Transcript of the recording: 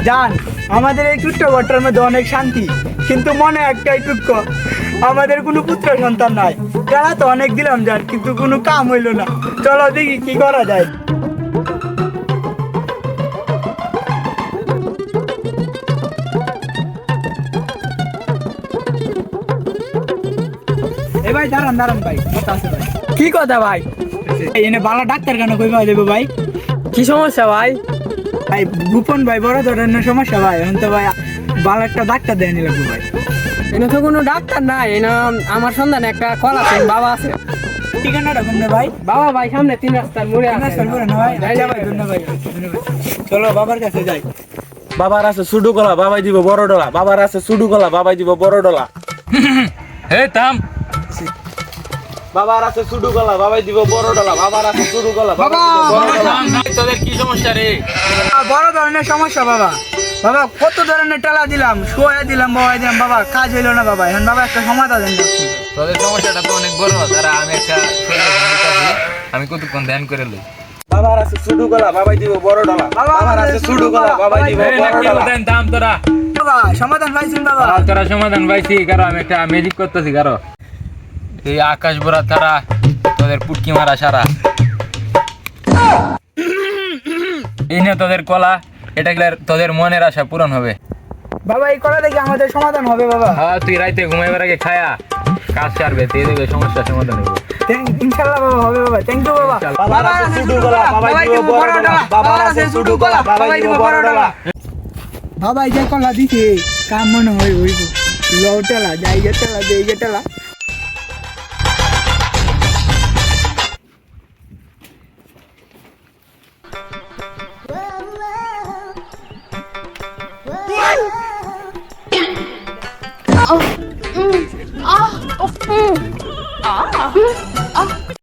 জান, আমাদের এই ছোট্ট ঘরটার মধ্যে অনেক শান্তি, কিন্তু মনে একটাই দুঃখ, আমাদের কোনো পুত্র সন্তান নাই। টাকা তো অনেক দিলাম জান, কিন্তু কোনো কাম হইলো না। চলো দেখি কি করা যায়। এ ভাই দাঁড়ান দাঁড়ান ভাই, কথা আছে ভাই। কি কথা ভাই? এনে ভালো ডাক্তার কেন কই পাওয়া যাবে ভাই? কি সমস্যা ভাই? ভাই গোপন ভাই বড় ধরনের সমস্যা ভাই, এখন তো ভাই ভালো একটা ডাক্তার দেয়নি লাগবে ভাই। এনে তো কোনো ডাক্তার নাই, এনে আমার সন্ধান একটা কল আছে, বাবা আছে। ঠিকানাটা কোনটা ভাই? বাবা ভাই সামনে 3 রাস্তার মোড়ে আছে। না ভাই, আচ্ছা ভাই, ধন্যবাদ ধন্যবাদ। চলো বাবার কাছে যাই। বাবার আছে সুডু কলা, বাবাই দিব বড় ডলা। বাবার আছে সুডু কলা, বাবাই দিব বড় ডলা। হে থাম। বাবার আছে সুডু কলা, বাবাই দিব বড় ডলা। বাবার আছে সুডু কলা, বাবা বড় ডলা। থাম, থাম, তোদের কি সমস্যা রে? বড় ধরনের সমস্যা বাবা। বাবা কত ধরনের টালা দিলাম, শোয়া দিলাম, বাবা দিলাম, বাবা কাজ হইলো না বাবা। এখন বাবা একটা সমাধান দেন না। তোদের সমস্যাটা তো অনেক বড়। তারা আমি একটা আমি কতক্ষণ ধ্যান করে লই। বাবার আছে সুডু কলা, বাবাই দিব বড় ডলা। বাবার আছে সুডু কলা, বাবাই দিব এই না বড় কি ডলা। বলতেন, থাম তোরা। বাবা সমাধান পাইছেন বাবা? তোরা সমাধান পাইছি, কারো আমি একটা ম্যাজিক করতেছি। কারো এই আকাশ ভরা তারা, তোদের পুটকি মারা সারা, এই নিয়ে তোদের কলা, এটা গেলে তোদের মনের আশা পূরণ হবে। বাবা এই কলা দেখে আমাদের সমাধান হবে বাবা। হ্যাঁ, তুই রাইতে ঘুমাইবার আগে খায়া কাজ সারবে, তুই দেখবে সমস্যার সমাধান হবে। ইনশাআল্লাহ বাবা হবে বাবা। থ্যাংক ইউ বাবা। বাবার আছে সুডু কলা, বাবাই দিব বড় ডলা। বাবার আছে সুডু কলা, বাবাই দিব বড় ডলা। বাবা এই যে কলা দিছে কাম মনে হয় হইব। লও টেলা যাই গে টেলা দেই গে টেলা।